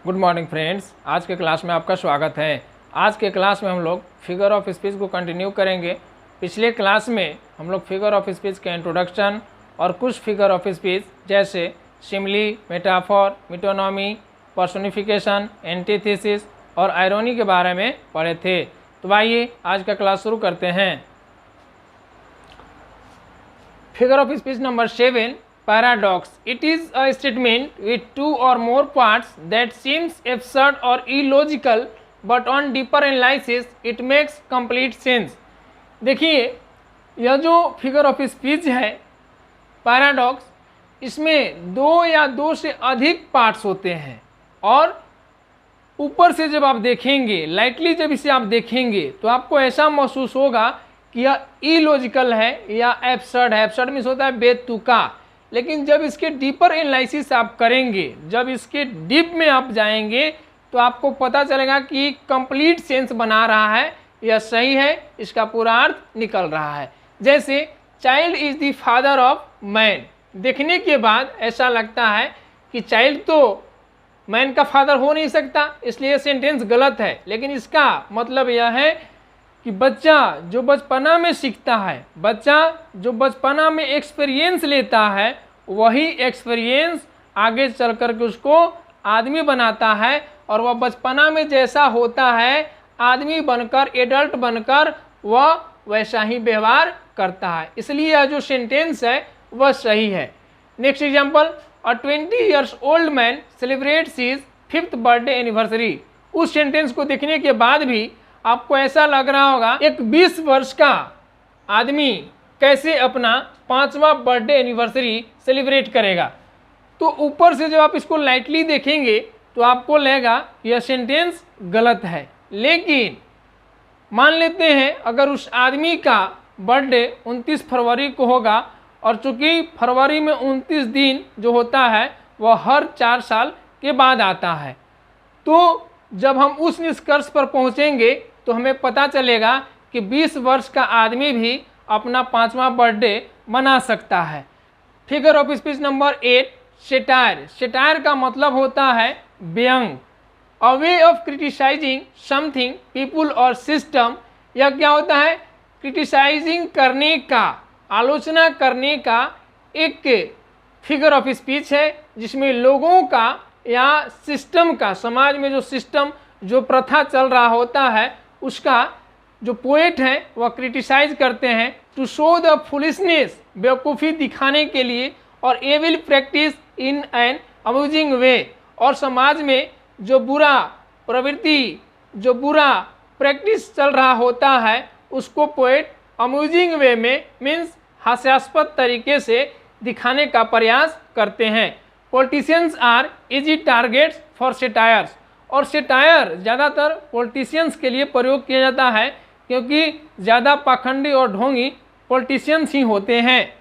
Good morning friends, आज के class में आपका स्वागत है। आज के क्लास में हम लोग फिगर ऑफ स्पीच को कंटिन्यू करेंगे। पिछले क्लास में हम लोग फिगर ऑफ स्पीच के इंट्रोडक्शन और कुछ फिगर ऑफ स्पीच जैसे सिमली, मेटाफॉर, मिटोनॉमी, पर्सोनिफिकेशन, एंटीथेसिस और आयरनी के बारे में पढ़े थे। तो आइए आज का क्लास शुरू करते हैं। Figure of speech number 7, paradox. It is a statement with two or more parts that seems absurd or illogical, but on deeper analysis it makes complete sense. देखिए, यह जो फिगर ऑफ स्पीच है paradox, इसमें दो या दो से अधिक पार्ट्स होते हैं और ऊपर से जब आप देखेंगे, लाइटली जब इसे आप देखेंगे तो आपको ऐसा महसूस होगा कि यह इलॉजिकल है या एब्सर्ड है। एब्सर्ड मीन्स होता है बेतुका। लेकिन जब इसके डीपर एनालिसिस आप करेंगे, जब इसके डीप में आप जाएंगे तो आपको पता चलेगा कि कंप्लीट सेंस बना रहा है, यह सही है, इसका पूरा अर्थ निकल रहा है। जैसे child is the father of man, देखने के बाद ऐसा लगता है कि चाइल्ड तो मैन का फादर हो नहीं सकता, इसलिए सेंटेंस गलत है। लेकिन इसका मतलब यह है कि बच्चा जो बचपना में सीखता है, बच्चा जो बचपना में एक्सपीरियंस लेता है, वही एक्सपीरियंस आगे चल कर के उसको आदमी बनाता है और वह बचपना में जैसा होता है, आदमी बनकर, एडल्ट बनकर वह वैसा ही व्यवहार करता है। इसलिए यह जो सेंटेंस है वह सही है। नेक्स्ट एग्जाम्पल, अ 20 years old man celebrates his 5th birthday anniversary. उस सेंटेंस को देखने के बाद भी आपको ऐसा लग रहा होगा एक 20 वर्ष का आदमी कैसे अपना 5वां बर्थडे एनिवर्सरी सेलिब्रेट करेगा। तो ऊपर से जब आप इसको लाइटली देखेंगे तो आपको लगेगा यह सेंटेंस गलत है। लेकिन मान लेते हैं अगर उस आदमी का बर्थडे 29 फरवरी को होगा और चूंकि फरवरी में 29 दिन जो होता है वह हर 4 साल के बाद आता है, तो जब हम उस निष्कर्ष पर पहुंचेंगे तो हमें पता चलेगा कि 20 वर्ष का आदमी भी अपना 5वां बर्थडे मना सकता है। Figure of speech number 8, satire. Satire का मतलब होता है व्यंग, a way of criticising something, people और सिस्टम। यह क्या होता है? क्रिटिसाइजिंग करने का, आलोचना करने का एक फिगर ऑफ स्पीच है जिसमें लोगों का या सिस्टम का, समाज में जो सिस्टम, जो प्रथा चल रहा होता है, उसका जो पोएट है वह क्रिटिसाइज करते हैं टू शो द फुलिशनेस, बेवकूफ़ी दिखाने के लिए, और evil practice in an amusing way, और समाज में जो बुरा प्रवृत्ति, जो बुरा प्रैक्टिस चल रहा होता है उसको पोएट अम्यूजिंग वे में, मीन्स हास्यास्पद तरीके से दिखाने का प्रयास करते हैं। Politicians are easy targets for satires, और सेटायर ज़्यादातर पॉलिटिशियंस के लिए प्रयोग किया जाता है क्योंकि ज़्यादा पाखंडी और ढोंगी पॉलिटिशियंस ही होते हैं।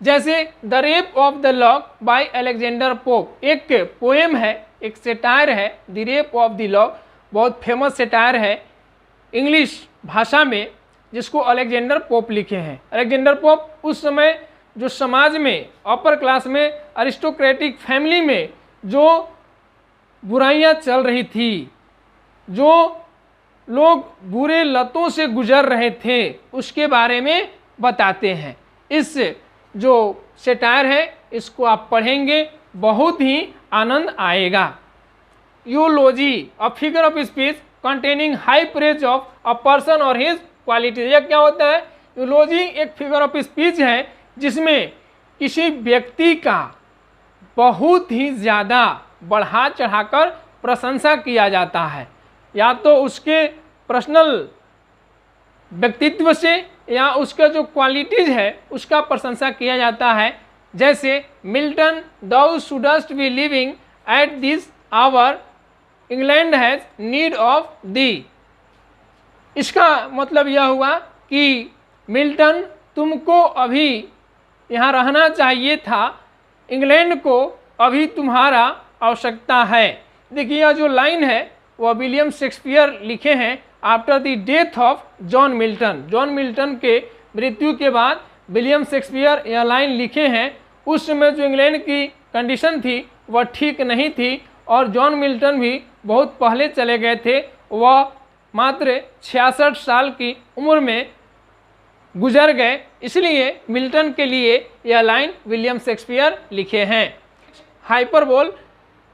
जैसे the rape of the lock by Alexander pope, एक पोएम है, एक सेटायर है, the rape of the lock, बहुत फेमस सेटायर है इंग्लिश भाषा में, जिसको अलेक्जेंडर पोप लिखे हैं। अलेक्जेंडर पोप उस समय जो समाज में, अपर क्लास में, अरिस्टोक्रेटिक फैमिली में जो बुराइयां चल रही थी, जो लोग बुरे लतों से गुजर रहे थे, उसके बारे में बताते हैं। इस जो सेटायर है इसको आप पढ़ेंगे, बहुत ही आनंद आएगा। यूलोजी, अ figure of speech containing high praise of a person और हिज क्वालिटी। यह क्या होता है? यूलोजी एक फिगर ऑफ स्पीच है जिसमें किसी व्यक्ति का बहुत ही ज़्यादा बढ़ा चढ़ाकर प्रशंसा किया जाता है, या तो उसके पर्सनल व्यक्तित्व से या उसका जो क्वालिटीज है उसका प्रशंसा किया जाता है। जैसे Milton, thou shouldst be living at this hour, England has need of thee। इसका मतलब यह हुआ कि मिल्टन, तुमको अभी यहाँ रहना चाहिए था, इंग्लैंड को अभी तुम्हारा आवश्यकता है। देखिए यह जो लाइन है वह विलियम शेक्सपियर लिखे हैं after the death of John Milton. John Milton के मृत्यु के बाद विलियम शेक्सपियर यह लाइन लिखे हैं। उस समय जो इंग्लैंड की कंडीशन थी वह ठीक नहीं थी और जॉन मिल्टन भी बहुत पहले चले गए थे, वह मात्र 66 साल की उम्र में गुजर गए, इसलिए मिल्टन के लिए यह लाइन विलियम शेक्सपियर लिखे हैं। हाइपरबोल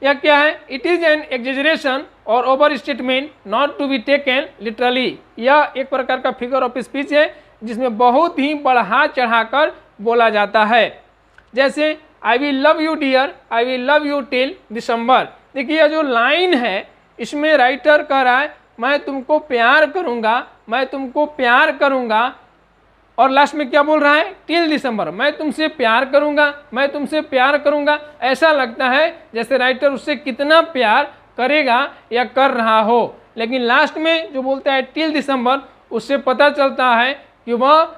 यह क्या है? इट इज़ एन एग्जेजरेशन और over statement not to be taken literally. यह एक प्रकार का फिगर ऑफ स्पीच है जिसमें बहुत ही बढ़ा चढ़ाकर बोला जाता है। जैसे I will love you dear, I will love you till December. देखिए यह जो लाइन है इसमें राइटर कह रहा है मैं तुमको प्यार करूँगा, मैं तुमको प्यार करूँगा, और लास्ट में क्या बोल रहा है? टिल दिसंबर, मैं तुमसे प्यार करूंगा, मैं तुमसे प्यार करूंगा। ऐसा लगता है जैसे राइटर उससे कितना प्यार करेगा या कर रहा हो, लेकिन लास्ट में जो बोलता है टिल दिसंबर, उससे पता चलता है कि वह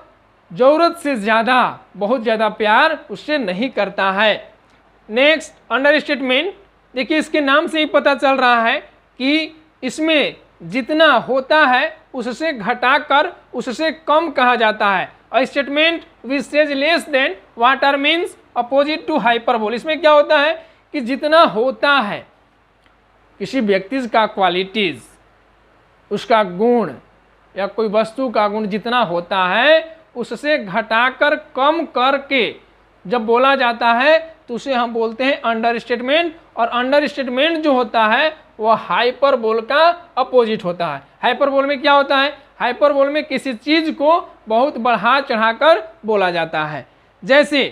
ज़रूरत से ज़्यादा, बहुत ज़्यादा प्यार उससे नहीं करता है। Next under statement. देखिए इसके नाम से ही पता चल रहा है कि इसमें जितना होता है उससे घटाकर उससे कम कहा जाता है। A statement which says less than what are means opposite to hyperbole. इसमें क्या होता है कि जितना होता है किसी व्यक्ति का क्वालिटीज, उसका गुण या कोई वस्तु का गुण जितना होता है उससे घटाकर कम करके जब बोला जाता है तो उसे हम बोलते हैं अंडर स्टेटमेंट। और अंडर स्टेटमेंट जो होता है वह हाइपरबोल का अपोजिट होता है। हाइपरबोल में क्या होता है? हाइपरबोल में किसी चीज को बहुत बढ़ा चढ़ाकर बोला जाता है। जैसे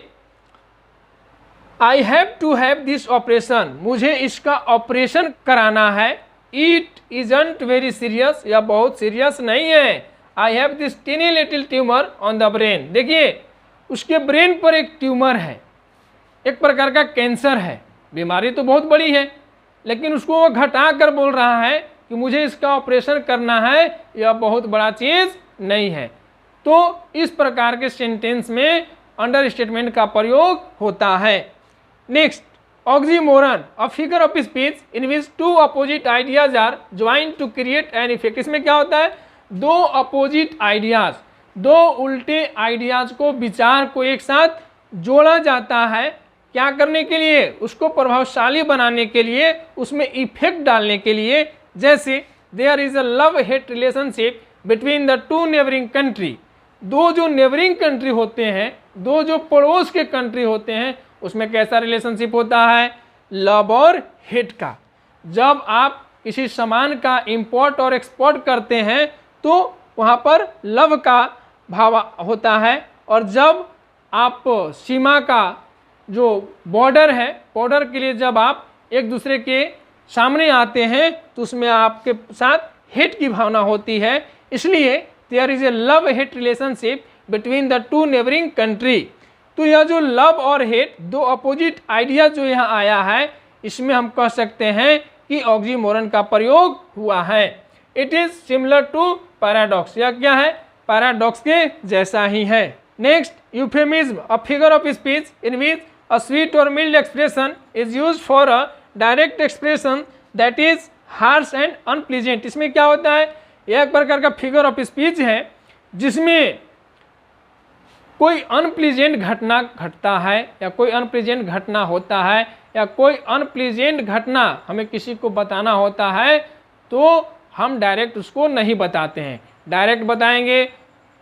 I have to have this operation, मुझे इसका ऑपरेशन कराना है। इट इजंट वेरी सीरियस, या बहुत सीरियस नहीं है। I have this tiny little tumour on the brain. देखिए उसके ब्रेन पर एक ट्यूमर है, एक प्रकार का कैंसर है, बीमारी तो बहुत बड़ी है, लेकिन उसको वो घटा कर बोल रहा है कि मुझे इसका ऑपरेशन करना है, यह बहुत बड़ा चीज़ नहीं है। तो इस प्रकार के सेंटेंस में अंडर स्टेटमेंट का प्रयोग होता है। Next oxymoron, a figure of speech in which two opposite ideas are joint to create an effect. इसमें क्या होता है? दो अपोजिट आइडियाज, दो उल्टे आइडियाज को, विचार को एक साथ जोड़ा जाता है। क्या करने के लिए? उसको प्रभावशाली बनाने के लिए, उसमें इफेक्ट डालने के लिए। जैसे there is a love hate relationship between the two neighbouring country. दो जो नेबरिंग कंट्री होते हैं, दो जो पड़ोस के कंट्री होते हैं, उसमें कैसा रिलेशनशिप होता है? लव और हेट का। जब आप किसी सामान का इंपोर्ट और एक्सपोर्ट करते हैं तो वहाँ पर लव का भाव होता है, और जब आप सीमा का जो बॉर्डर है, बॉर्डर के लिए जब आप एक दूसरे के सामने आते हैं तो उसमें आपके साथ हेट की भावना होती है। इसलिए there is a love hate relationship between the two neighbouring country. तो यह जो लव और हेट, दो अपोजिट आइडिया जो यहाँ आया है, इसमें हम कह सकते हैं कि ऑक्सीमोरन का प्रयोग हुआ है। It is similar to paradox. यह क्या है? पैराडॉक्स के जैसा ही है। Next euphemism, a figure of speech in which a sweet or mild expression is used for a direct expression that is harsh and unpleasant। इसमें क्या होता है? यह एक प्रकार का फिगर ऑफ स्पीच है जिसमें कोई अनप्लीजेंट घटना घटता है या कोई अनप्लीजेंट घटना होता है या कोई अनप्लीजेंट घटना हमें किसी को बताना होता है तो हम डायरेक्ट उसको नहीं बताते हैं। डायरेक्ट बताएंगे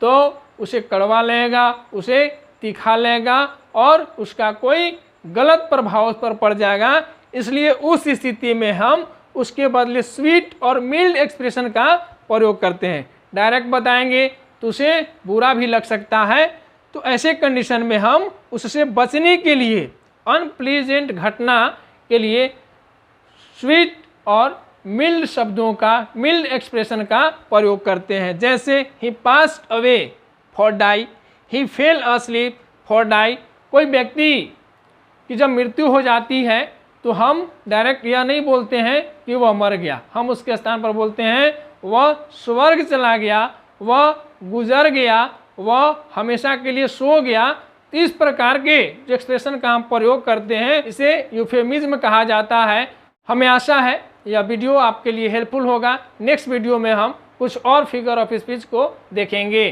तो उसे कड़वा लगेगा, उसे तीखा लगेगा और उसका कोई गलत प्रभाव उस पर पड़ जाएगा। इसलिए उस स्थिति में हम उसके बदले स्वीट और मिल्ड एक्सप्रेशन का प्रयोग करते हैं। डायरेक्ट बताएंगे तो उसे बुरा भी लग सकता है, तो ऐसे कंडीशन में हम उससे बचने के लिए, अनप्लीजेंट घटना के लिए स्वीट और मिल्ड शब्दों का, मिल्ड एक्सप्रेशन का प्रयोग करते हैं। जैसे ही passed away for die, he fell asleep for die. कोई व्यक्ति की जब मृत्यु हो जाती है तो हम डायरेक्ट यह नहीं बोलते हैं कि वह मर गया, हम उसके स्थान पर बोलते हैं वह स्वर्ग चला गया, वह गुजर गया, वह हमेशा के लिए सो गया। तो इस प्रकार के जो एक्सप्रेशन का हम प्रयोग करते हैं इसे यूफेमिज्म कहा जाता है। हमें आशा है यह वीडियो आपके लिए हेल्पफुल होगा। नेक्स्ट वीडियो में हम कुछ और फिगर ऑफ स्पीच को देखेंगे।